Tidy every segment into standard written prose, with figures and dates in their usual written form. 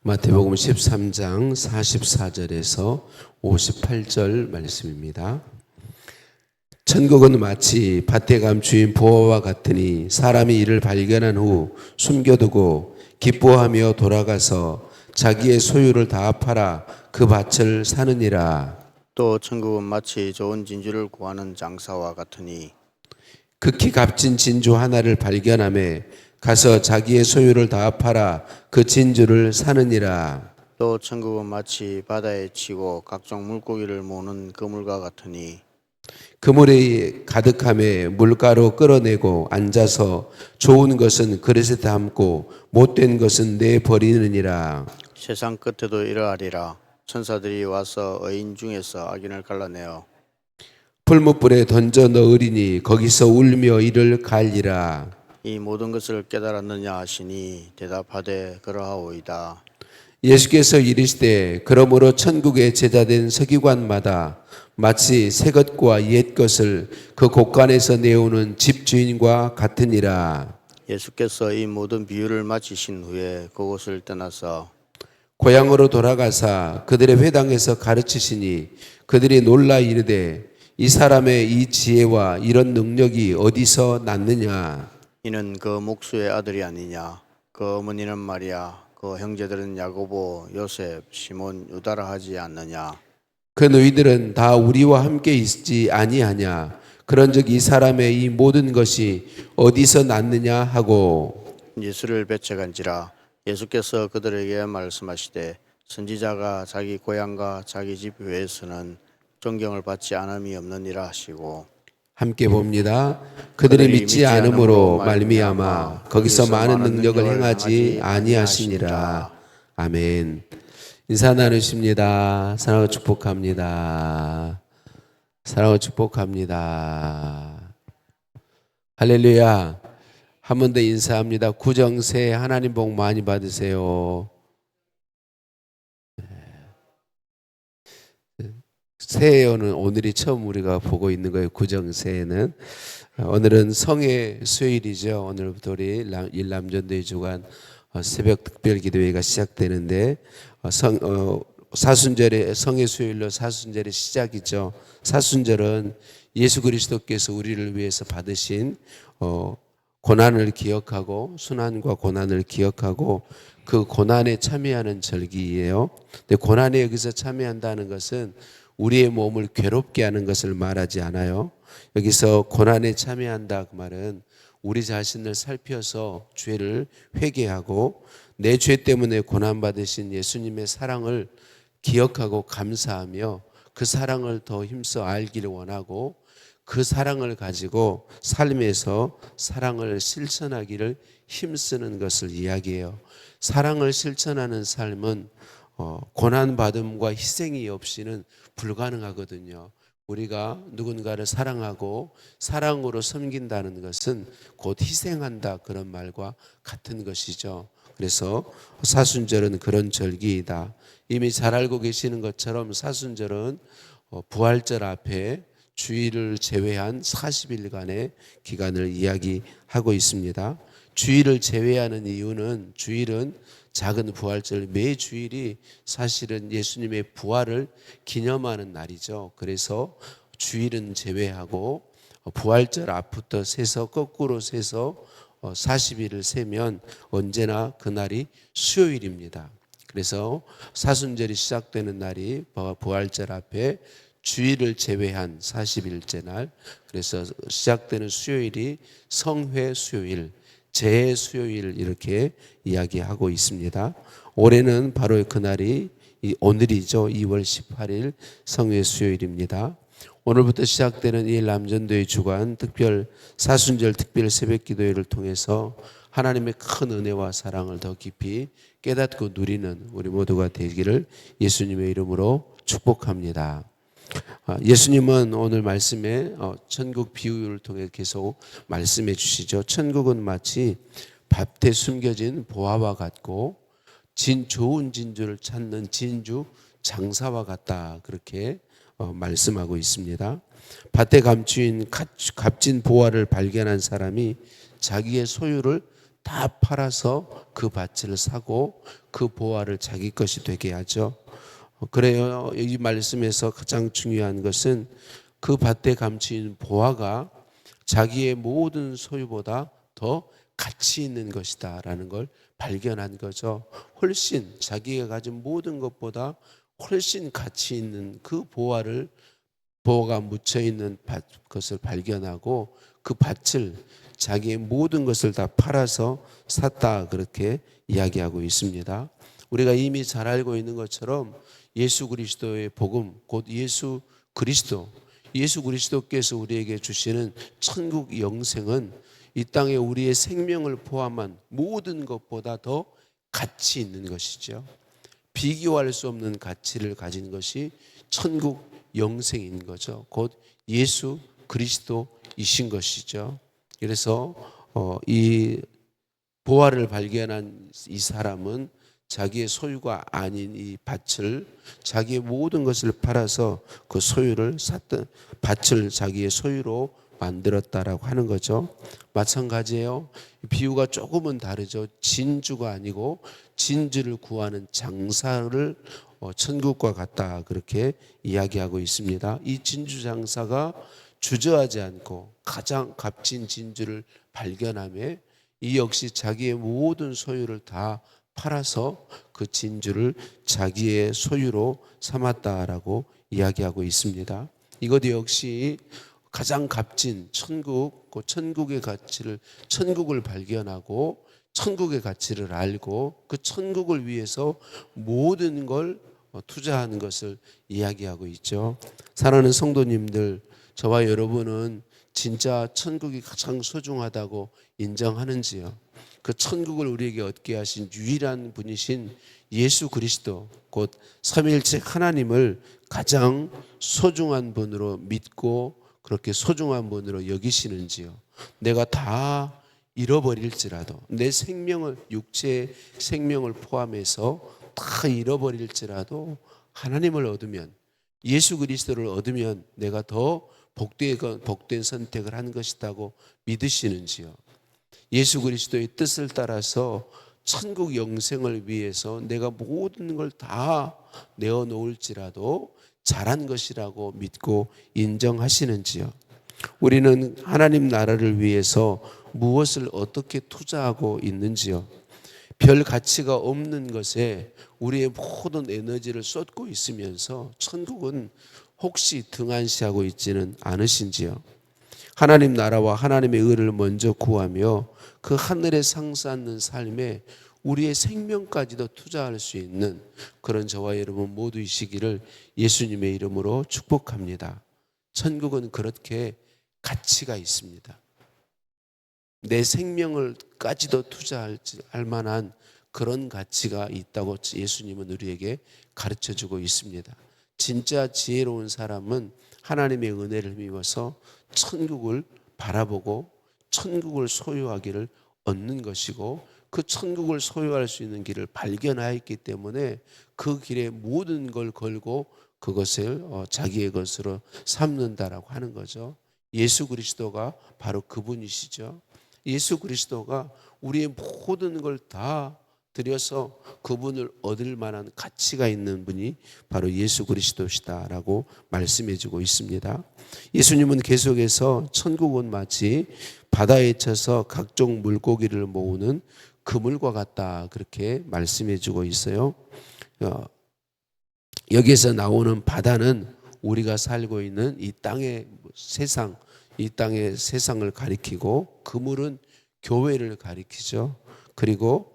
마태복음 13장 44절에서 58절 말씀입니다. 천국은 마치 밭에 감추인 보화와 같으니 사람이 이를 발견한 후 숨겨두고 기뻐하며 돌아가서 자기의 소유를 다 팔아 그 밭을 사느니라. 또 천국은 마치 좋은 진주를 구하는 장사와 같으니 극히 값진 진주 하나를 발견하며 가서 자기의 소유를 다 팔아 그 진주를 사느니라. 또 천국은 마치 바다에 치고 각종 물고기를 모으는 그물과 같으니 그물이 가득함에 물가로 끌어내고 앉아서 좋은 것은 그릇에 담고 못된 것은 내버리느니라. 세상 끝에도 이러하리라. 천사들이 와서 의인 중에서 악인을 갈라내어 풀무불에 던져 넣으리니 거기서 울며 이를 갈리라. 이 모든 것을 깨달았느냐 하시니 대답하되 그러하오이다. 예수께서 이르시되 그러므로 천국의 제자된 서기관마다 마치 새 것과 옛 것을 그 곳간에서 내오는 집주인과 같으니라. 예수께서 이 모든 비유를 마치신 후에 그곳을 떠나서 고향으로 돌아가사 그들의 회당에서 가르치시니 그들이 놀라 이르되 이 사람의 이 지혜와 이런 능력이 어디서 났느냐. 이는 그 목수의 아들이 아니냐. 그 어머니는 마리아, 그 형제들은 야고보, 요셉, 시몬, 유다라 하지 않느냐. 그 너희들은 다 우리와 함께 있지 아니하냐. 그런즉 이 사람의 이 모든 것이 어디서 났느냐 하고 예수를 배척한지라. 예수께서 그들에게 말씀하시되 선지자가 자기 고향과 자기 집 외에서는 존경을 받지 않음이 없느니라 하시고 함께 봅니다. 그들이 믿지 않음으로 말미암아 거기서 많은 능력을 행하지 아니하시니라. 아멘. 인사 나누십니다. 사랑하고 축복합니다. 사랑하고 축복합니다. 할렐루야. 한 번 더 인사합니다. 구정새 하나님 복 많이 받으세요. 새해는 오늘이 처음 우리가 보고 있는 거예요. 구정새해는. 오늘은 성의 수요일이죠. 오늘부터 우리 일남전도회 주간 새벽 특별기도회가 시작되는데 사순절의 성의 수요일로 사순절의 시작이죠. 사순절은 예수 그리스도께서 우리를 위해서 받으신 고난을 기억하고 순환과 고난을 기억하고 그 고난에 참여하는 절기예요. 근데 고난에 여기서 참여한다는 것은 우리의 몸을 괴롭게 하는 것을 말하지 않아요. 여기서 고난에 참여한다 그 말은 우리 자신을 살펴서 죄를 회개하고 내 죄 때문에 고난받으신 예수님의 사랑을 기억하고 감사하며 그 사랑을 더 힘써 알기를 원하고 그 사랑을 가지고 삶에서 사랑을 실천하기를 힘쓰는 것을 이야기해요. 사랑을 실천하는 삶은 고난받음과 희생이 없이는 불가능하거든요. 우리가 누군가를 사랑하고 사랑으로 섬긴다는 것은 곧 희생한다 그런 말과 같은 것이죠. 그래서 사순절은 그런 절기이다. 이미 잘 알고 계시는 것처럼 사순절은 부활절 앞에 주일을 제외한 40일간의 기간을 이야기하고 있습니다. 주일을 제외하는 이유는 주일은 작은 부활절 매 주일이 사실은 예수님의 부활을 기념하는 날이죠. 그래서 주일은 제외하고 부활절 앞부터 세서 거꾸로 세서 40일을 세면 언제나 그날이 수요일입니다. 그래서 사순절이 시작되는 날이 부활절 앞에 주일을 제외한 40일째 날, 그래서 시작되는 수요일이 성회 수요일, 제 수요일 이렇게 이야기하고 있습니다. 올해는 바로 그날이 오늘이죠. 2월 18일 성회 수요일입니다. 오늘부터 시작되는 이 남전도의 주간 특별 사순절 특별 새벽 기도회를 통해서 하나님의 큰 은혜와 사랑을 더 깊이 깨닫고 누리는 우리 모두가 되기를 예수님의 이름으로 축복합니다. 예수님은 오늘 말씀에 천국 비유를 통해 계속 말씀해 주시죠. 천국은 마치 밭에 숨겨진 보화와 같고 좋은 진주를 찾는 진주 장사와 같다 그렇게 말씀하고 있습니다. 밭에 감추인 값진 보화를 발견한 사람이 자기의 소유를 다 팔아서 그 밭을 사고 그 보화를 자기 것이 되게 하죠. 그래요. 이 말씀에서 가장 중요한 것은 그 밭에 감추인 보화가 자기의 모든 소유보다 더 가치 있는 것이다라는 걸 발견한 거죠. 훨씬 자기가 가진 모든 것보다 훨씬 가치 있는 그 보화가 묻혀 있는 것을 발견하고 그 밭을 자기의 모든 것을 다 팔아서 샀다, 그렇게 이야기하고 있습니다. 우리가 이미 잘 알고 있는 것처럼 예수 그리스도의 복음, 곧 예수 그리스도께서 우리에게 주시는 천국 영생은 이 땅에 우리의 생명을 포함한 모든 것보다 더 가치 있는 것이죠. 비교할 수 없는 가치를 가진 것이 천국 영생인 거죠. 곧 예수 그리스도이신 것이죠. 그래서 이 보화를 발견한 이 사람은 자기의 소유가 아닌 이 밭을, 자기의 모든 것을 팔아서 그 소유를 샀던 밭을 자기의 소유로 만들었다라고 하는 거죠. 마찬가지예요. 비유가 조금은 다르죠. 진주가 아니고 진주를 구하는 장사를 천국과 같다, 그렇게 이야기하고 있습니다. 이 진주 장사가 주저하지 않고 가장 값진 진주를 발견하며 이 역시 자기의 모든 소유를 다 팔아서 그 진주를 자기의 소유로 삼았다라고 이야기하고 있습니다. 이것 역시 가장 값진 천국, 그 천국의 가치를, 천국을 발견하고 천국의 가치를 알고 그 천국을 위해서 모든 걸 투자하는 것을 이야기하고 있죠. 사랑하는 성도님들, 저와 여러분은 진짜 천국이 가장 소중하다고 인정하는지요? 그 천국을 우리에게 얻게 하신 유일한 분이신 예수 그리스도, 곧 삼위일체 하나님을 가장 소중한 분으로 믿고 그렇게 소중한 분으로 여기시는지요? 내가 다 잃어버릴지라도, 내 생명을, 육체의 생명을 포함해서 다 잃어버릴지라도 하나님을 얻으면, 예수 그리스도를 얻으면 내가 더 복된 선택을 한 것이라고 믿으시는지요? 예수 그리스도의 뜻을 따라서 천국 영생을 위해서 내가 모든 걸 다 내어놓을지라도 잘한 것이라고 믿고 인정하시는지요? 우리는 하나님 나라를 위해서 무엇을 어떻게 투자하고 있는지요? 별 가치가 없는 것에 우리의 모든 에너지를 쏟고 있으면서 천국은 혹시 등한시하고 있지는 않으신지요? 하나님 나라와 하나님의 의를 먼저 구하며 그 하늘에 상수하는 삶에 우리의 생명까지도 투자할 수 있는 그런 저와 여러분 모두이시기를 예수님의 이름으로 축복합니다. 천국은 그렇게 가치가 있습니다. 내 생명을까지도 투자할 만한 그런 가치가 있다고 예수님은 우리에게 가르쳐주고 있습니다. 진짜 지혜로운 사람은 하나님의 은혜를 힘입어서 천국을 바라보고 천국을 소유하기를 얻는 것이고, 그 천국을 소유할 수 있는 길을 발견하였기 때문에 그 길에 모든 걸 걸고 그것을 자기의 것으로 삼는다라고 하는 거죠. 예수 그리스도가 바로 그분이시죠. 예수 그리스도가 우리의 모든 걸 다 들여서 그분을 얻을 만한 가치가 있는 분이 바로 예수 그리스도시다라고 말씀해 주고 있습니다. 예수님은 계속해서 천국은 마치 바다에 쳐서 각종 물고기를 모으는 그물과 같다, 그렇게 말씀해 주고 있어요. 여기에서 나오는 바다는 우리가 살고 있는 이 땅의 세상, 이 땅의 세상을 가리키고, 그물은 교회를 가리키죠. 그리고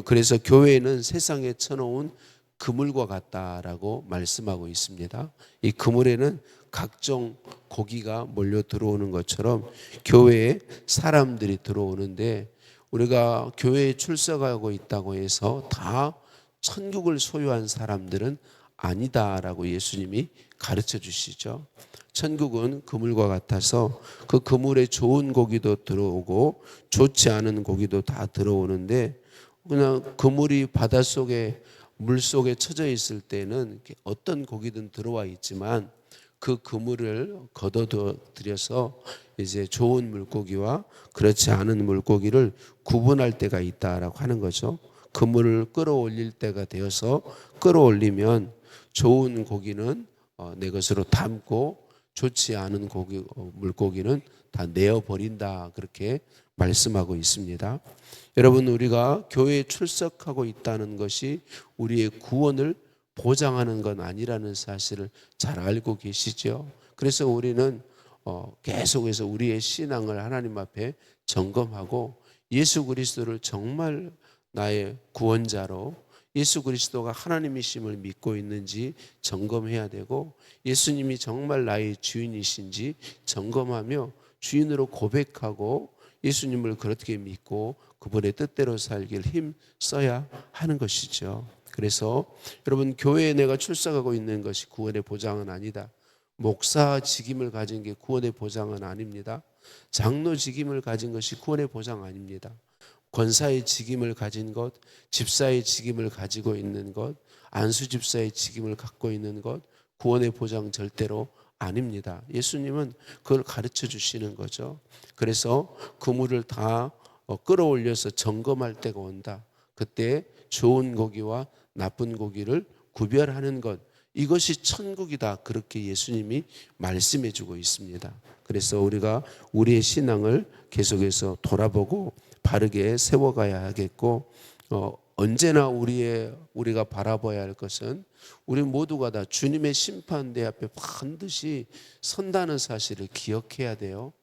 그래서 교회는 세상에 쳐놓은 그물과 같다라고 말씀하고 있습니다. 이 그물에는 각종 고기가 몰려 들어오는 것처럼 교회에 사람들이 들어오는데, 우리가 교회에 출석하고 있다고 해서 다 천국을 소유한 사람들은 아니다라고 예수님이 가르쳐 주시죠. 천국은 그물과 같아서 그 그물에 좋은 고기도 들어오고 좋지 않은 고기도 다 들어오는데, 그냥 그물이 바닷속에 물속에 쳐져 있을 때는 어떤 고기든 들어와 있지만 그 그물을 걷어들여서 이제 좋은 물고기와 그렇지 않은 물고기를 구분할 때가 있다라고 하는 거죠. 그물을 끌어올릴 때가 되어서 끌어올리면 좋은 고기는 내 것으로 담고 좋지 않은 물고기는 다 내어버린다, 그렇게 말씀하고 있습니다. 여러분, 우리가 교회에 출석하고 있다는 것이 우리의 구원을 보장하는 건 아니라는 사실을 잘 알고 계시죠. 그래서 우리는 계속해서 우리의 신앙을 하나님 앞에 점검하고 예수 그리스도를 정말 나의 구원자로, 예수 그리스도가 하나님이심을 믿고 있는지 점검해야 되고, 예수님이 정말 나의 주인이신지 점검하며 주인으로 고백하고 예수님을 그렇게 믿고 그분의 뜻대로 살길 힘써야 하는 것이죠. 그래서 여러분, 교회에 내가 출석하고 있는 것이 구원의 보장은 아니다. 목사 직임을 가진 게 구원의 보장은 아닙니다. 장로 직임을 가진 것이 구원의 보장 아닙니다. 권사의 직임을 가진 것, 집사의 직임을 가지고 있는 것, 안수 집사의 직임을 갖고 있는 것, 구원의 보장 절대로 아닙니다. 예수님은 그걸 가르쳐 주시는 거죠. 그래서 그물을 다 끌어올려서 점검할 때가 온다. 그때 좋은 고기와 나쁜 고기를 구별하는 것, 이것이 천국이다, 그렇게 예수님이 말씀해 주고 있습니다. 그래서 우리가 우리의 신앙을 계속해서 돌아보고 바르게 세워가야 하겠고, 언제나 우리가 바라봐야 할 것은 우리 모두가 다 주님의 심판대 앞에 반드시 선다는 사실을 기억해야 돼요.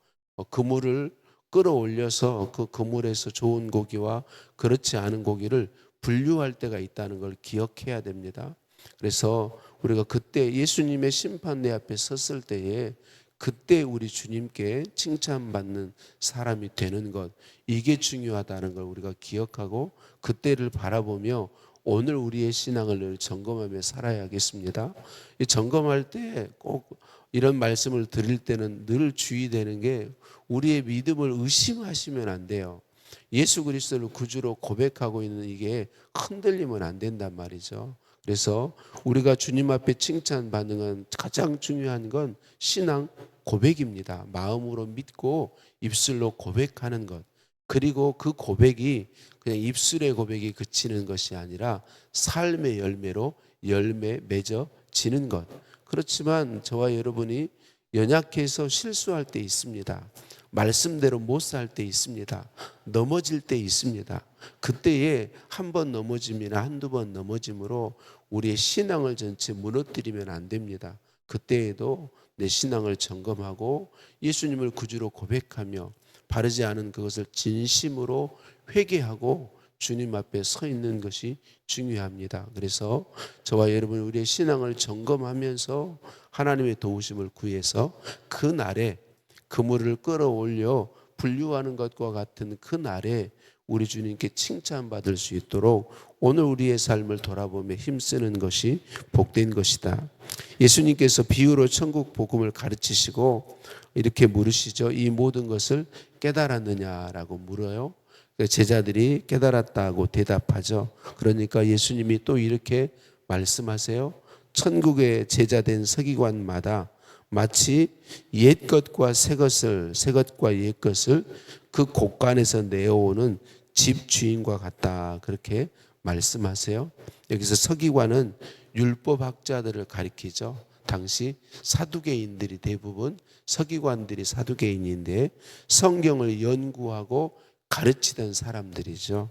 그물을 끌어올려서 그 그물에서 좋은 고기와 그렇지 않은 고기를 분류할 때가 있다는 걸 기억해야 됩니다. 그래서 우리가 그때 예수님의 심판대 앞에 섰을 때에 그때 우리 주님께 칭찬받는 사람이 되는 것, 이게 중요하다는 걸 우리가 기억하고 그때를 바라보며 오늘 우리의 신앙을 늘 점검하며 살아야겠습니다. 이 점검할 때 꼭 이런 말씀을 드릴 때는 늘 주의되는 게, 우리의 믿음을 의심하시면 안 돼요. 예수 그리스도를 구주로 고백하고 있는 이게 흔들리면 안 된단 말이죠. 그래서 우리가 주님 앞에 칭찬받는 건 가장 중요한 건 신앙 고백입니다. 마음으로 믿고 입술로 고백하는 것. 그리고 그 고백이 그냥 입술의 고백이 그치는 것이 아니라 삶의 열매로 열매 맺어지는 것. 그렇지만 저와 여러분이 연약해서 실수할 때 있습니다. 말씀대로 못 살 때 있습니다. 넘어질 때 있습니다. 그때에 한 번 넘어짐이나 한두 번 넘어짐으로 우리의 신앙을 전체 무너뜨리면 안 됩니다. 그때에도 내 신앙을 점검하고 예수님을 구주로 고백하며 바르지 않은 그것을 진심으로 회개하고 주님 앞에 서 있는 것이 중요합니다. 그래서 저와 여러분, 우리의 신앙을 점검하면서 하나님의 도우심을 구해서 그 날에 그물을 끌어올려 분류하는 것과 같은 그 날에 우리 주님께 칭찬받을 수 있도록 오늘 우리의 삶을 돌아보며 힘쓰는 것이 복된 것이다. 예수님께서 비유로 천국 복음을 가르치시고 이렇게 물으시죠. 이 모든 것을 깨달았느냐라고 물어요. 제자들이 깨달았다고 대답하죠. 그러니까 예수님이 또 이렇게 말씀하세요. 천국의 제자된 서기관마다 마치 옛 것과 새 것과 옛 것을 그 곳간에서 내어오는 집 주인과 같다, 그렇게 말씀하세요. 여기서 서기관은 율법학자들을 가리키죠. 당시 사두개인들이 대부분, 서기관들이 사두개인인데 성경을 연구하고 가르치던 사람들이죠.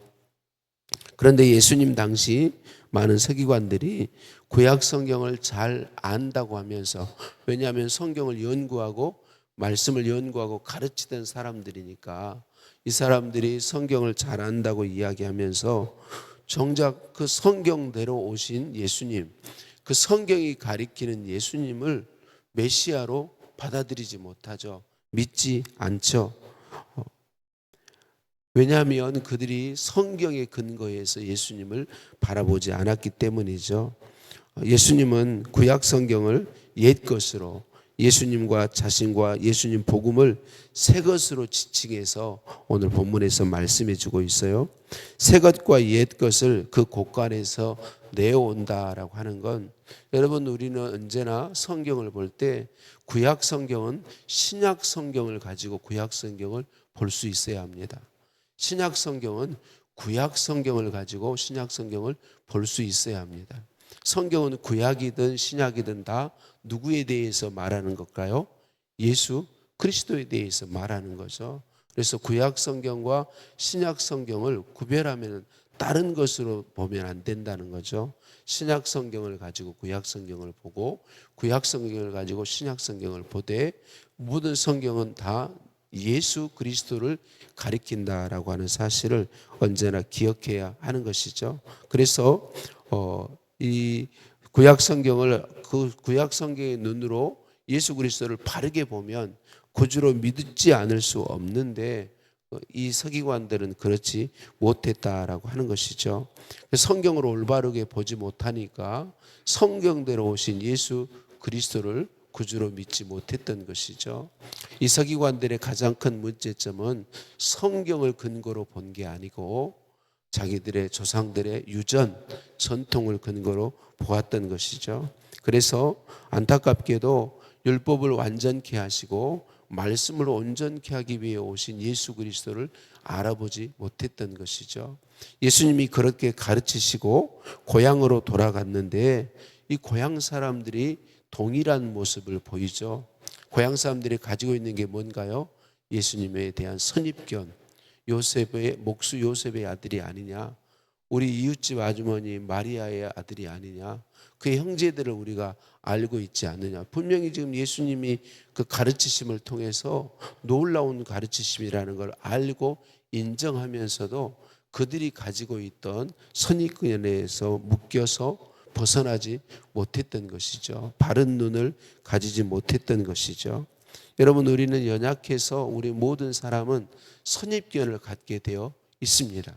그런데 예수님 당시 많은 서기관들이 구약 성경을 잘 안다고 하면서, 왜냐하면 성경을 연구하고 말씀을 연구하고 가르치던 사람들이니까 이 사람들이 성경을 잘 안다고 이야기하면서 정작 그 성경대로 오신 예수님, 그 성경이 가리키는 예수님을 메시아로 받아들이지 못하죠. 믿지 않죠. 왜냐하면 그들이 성경의 근거에서 예수님을 바라보지 않았기 때문이죠. 예수님은 구약 성경을 옛 것으로, 예수님과 자신과 예수님 복음을 새 것으로 지칭해서 오늘 본문에서 말씀해 주고 있어요. 새 것과 옛 것을 그 곳간에서 내어온다라고 하는 건, 여러분 우리는 언제나 성경을 볼 때 구약 성경은 신약 성경을 가지고 구약 성경을 볼 수 있어야 합니다. 신약 성경은 구약 성경을 가지고 신약 성경을 볼 수 있어야 합니다. 성경은 구약이든 신약이든 다 누구에 대해서 말하는 걸까요? 예수 그리스도에 대해서 말하는 거죠. 그래서 구약 성경과 신약 성경을 구별하면 다른 것으로 보면 안 된다는 거죠. 신약 성경을 가지고 구약 성경을 보고 구약 성경을 가지고 신약 성경을 보되 모든 성경은 다 예수 그리스도를 가리킨다라고 하는 사실을 언제나 기억해야 하는 것이죠. 그래서 이 구약 성경을 그 구약 성경의 눈으로 예수 그리스도를 바르게 보면 구주로 믿지 않을 수 없는데 이 서기관들은 그렇지 못했다라고 하는 것이죠. 성경을 올바르게 보지 못하니까 성경대로 오신 예수 그리스도를 구주로 믿지 못했던 것이죠. 이 서기관들의 가장 큰 문제점은 성경을 근거로 본 게 아니고 자기들의 조상들의 유전, 전통을 근거로 보았던 것이죠. 그래서 안타깝게도 율법을 완전케 하시고 말씀을 온전케 하기 위해 오신 예수 그리스도를 알아보지 못했던 것이죠. 예수님이 그렇게 가르치시고 고향으로 돌아갔는데 이 고향 사람들이 동일한 모습을 보이죠. 고향 사람들이 가지고 있는 게 뭔가요? 예수님에 대한 선입견. 요셉의 목수 요셉의 아들이 아니냐, 우리 이웃집 아주머니 마리아의 아들이 아니냐, 그의 형제들을 우리가 알고 있지 않느냐. 분명히 지금 예수님이 그 가르치심을 통해서 놀라운 가르치심이라는 걸 알고 인정하면서도 그들이 가지고 있던 선입견에서 묶여서 벗어나지 못했던 것이죠. 바른 눈을 가지지 못했던 것이죠. 여러분, 우리는 연약해서 우리 모든 사람은 선입견을 갖게 되어 있습니다.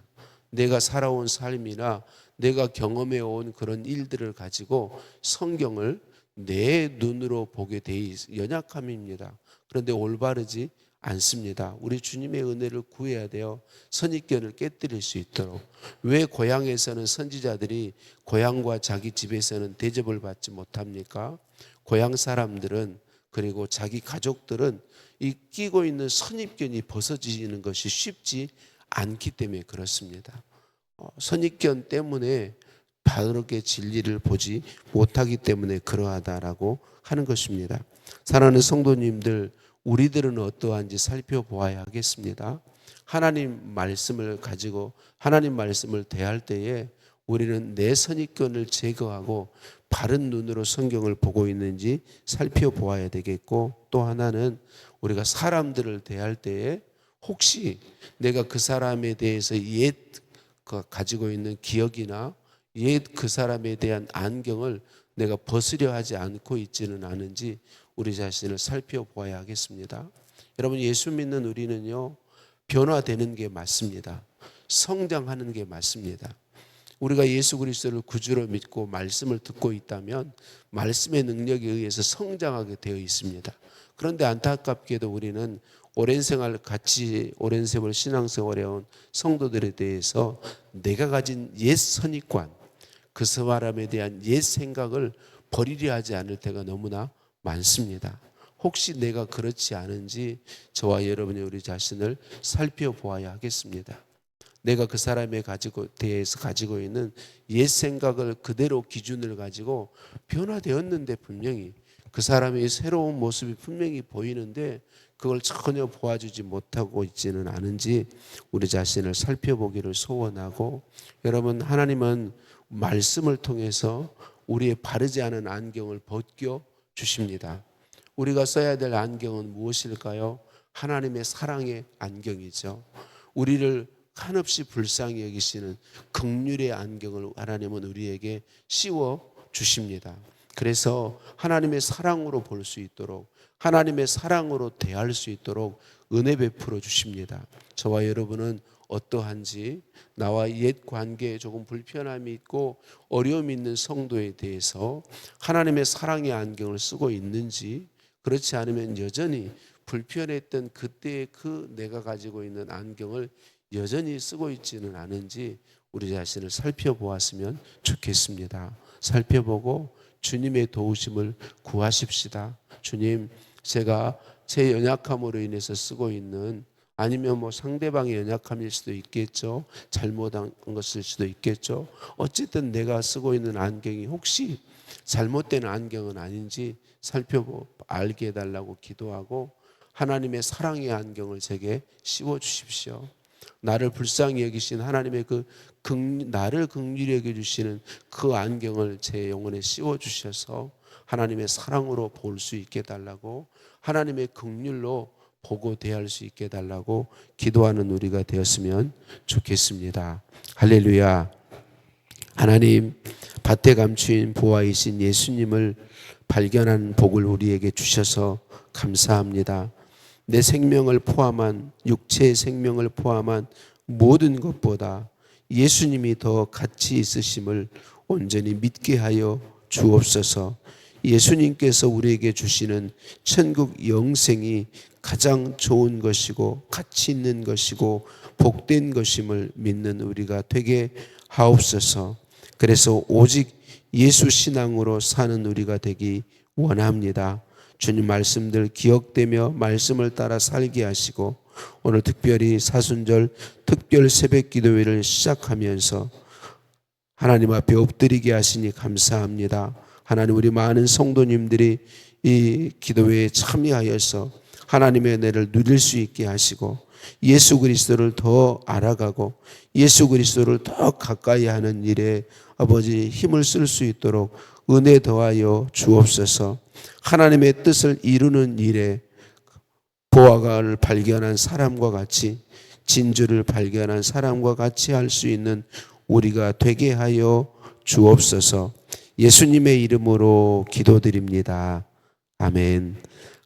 내가 살아온 삶이나 내가 경험해 온 그런 일들을 가지고 성경을 내 눈으로 보게 돼 연약함입니다. 그런데 올바르지 않습니다. 우리 주님의 은혜를 구해야 돼요. 선입견을 깨뜨릴 수 있도록. 왜 고향에서는 선지자들이 고향과 자기 집에서는 대접을 받지 못합니까? 고향 사람들은, 그리고 자기 가족들은 이 끼고 있는 선입견이 벗어지는 것이 쉽지 않기 때문에 그렇습니다. 선입견 때문에 바르게 진리를 보지 못하기 때문에 그러하다라고 하는 것입니다. 사랑하는 성도님들, 우리들은 어떠한지 살펴보아야 하겠습니다. 하나님 말씀을 가지고 하나님 말씀을 대할 때에 우리는 내 선입견을 제거하고 바른 눈으로 성경을 보고 있는지 살펴보아야 되겠고, 또 하나는 우리가 사람들을 대할 때에 혹시 내가 그 사람에 대해서 옛 가지고 있는 기억이나 옛 그 사람에 대한 안경을 내가 벗으려 하지 않고 있지는 않은지 우리 자신을 살펴보아야 하겠습니다. 여러분, 예수 믿는 우리는요, 변화되는 게 맞습니다. 성장하는 게 맞습니다. 우리가 예수 그리스도를 구주로 믿고 말씀을 듣고 있다면 말씀의 능력에 의해서 성장하게 되어 있습니다. 그런데 안타깝게도 우리는 오랜 생활 같이 오랜 세월 신앙생활해 온 성도들에 대해서 내가 가진 옛 선입관, 그 사람에 대한 옛 생각을 버리려 하지 않을 때가 너무나 많습니다. 혹시 내가 그렇지 않은지 저와 여러분이 우리 자신을 살펴보아야 하겠습니다. 내가 그 사람에 대해서 가지고 있는 옛 생각을 그대로 기준을 가지고 변화되었는데, 분명히 그 사람의 새로운 모습이 분명히 보이는데 그걸 전혀 보아주지 못하고 있지는 않은지 우리 자신을 살펴보기를 소원하고, 여러분, 하나님은 말씀을 통해서 우리의 바르지 않은 안경을 벗겨 주십니다. 우리가 써야 될 안경은 무엇일까요? 하나님의 사랑의 안경이죠. 우리를 한없이 불쌍히 여기시는 긍휼의 안경을 하나님은 우리에게 씌워 주십니다. 그래서 하나님의 사랑으로 볼 수 있도록, 하나님의 사랑으로 대할 수 있도록 은혜 베풀어 주십니다. 저와 여러분은 어떠한지, 나와 옛 관계에 조금 불편함이 있고 어려움이 있는 성도에 대해서 하나님의 사랑의 안경을 쓰고 있는지, 그렇지 않으면 여전히 불편했던 그때의 그 내가 가지고 있는 안경을 여전히 쓰고 있지는 않은지 우리 자신을 살펴보았으면 좋겠습니다. 살펴보고 주님의 도우심을 구하십시다. 주님, 제가 제 연약함으로 인해서 쓰고 있는, 아니면 뭐 상대방의 연약함일 수도 있겠죠. 잘못한 것일 수도 있겠죠. 어쨌든 내가 쓰고 있는 안경이 혹시 잘못된 안경은 아닌지 살펴보고 알게 해달라고 기도하고, 하나님의 사랑의 안경을 제게 씌워 주십시오. 나를 불쌍히 여기신 하나님의 나를 긍휼히 여겨주시는 그 안경을 제 영혼에 씌워 주셔서 하나님의 사랑으로 볼 수 있게 해달라고, 하나님의 긍휼로 보고 대할 수 있게 해달라고 기도하는 우리가 되었으면 좋겠습니다. 할렐루야. 하나님, 밭에 감추인 보화이신 예수님을 발견한 복을 우리에게 주셔서 감사합니다. 내 생명을 포함한, 육체의 생명을 포함한 모든 것보다 예수님이 더 가치 있으심을 온전히 믿게 하여 주옵소서. 예수님께서 우리에게 주시는 천국 영생이 가장 좋은 것이고 가치 있는 것이고 복된 것임을 믿는 우리가 되게 하옵소서. 그래서 오직 예수 신앙으로 사는 우리가 되기 원합니다. 주님 말씀들 기억되며 말씀을 따라 살게 하시고, 오늘 특별히 사순절 특별 새벽 기도회를 시작하면서 하나님 앞에 엎드리게 하시니 감사합니다. 하나님, 우리 많은 성도님들이 이 기도회에 참여하여서 하나님의 은혜를 누릴 수 있게 하시고, 예수 그리스도를 더 알아가고 예수 그리스도를 더 가까이 하는 일에 아버지 힘을 쓸 수 있도록 은혜 더하여 주옵소서. 하나님의 뜻을 이루는 일에 보화를 발견한 사람과 같이, 진주를 발견한 사람과 같이 할 수 있는 우리가 되게 하여 주옵소서. 예수님의 이름으로 기도드립니다. 아멘.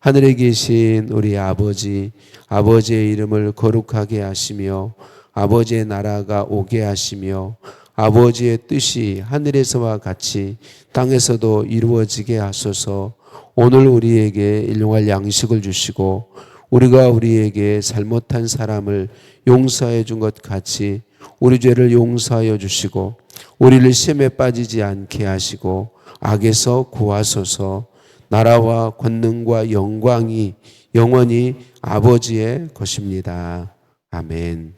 하늘에 계신 우리 아버지, 아버지의 이름을 거룩하게 하시며 아버지의 나라가 오게 하시며 아버지의 뜻이 하늘에서와 같이 땅에서도 이루어지게 하소서. 오늘 우리에게 일용할 양식을 주시고 우리가 우리에게 잘못한 사람을 용서해 준 것 같이 우리 죄를 용서하여 주시고 우리를 시험에 빠지지 않게 하시고 악에서 구하소서. 나라와 권능과 영광이 영원히 아버지의 것입니다. 아멘.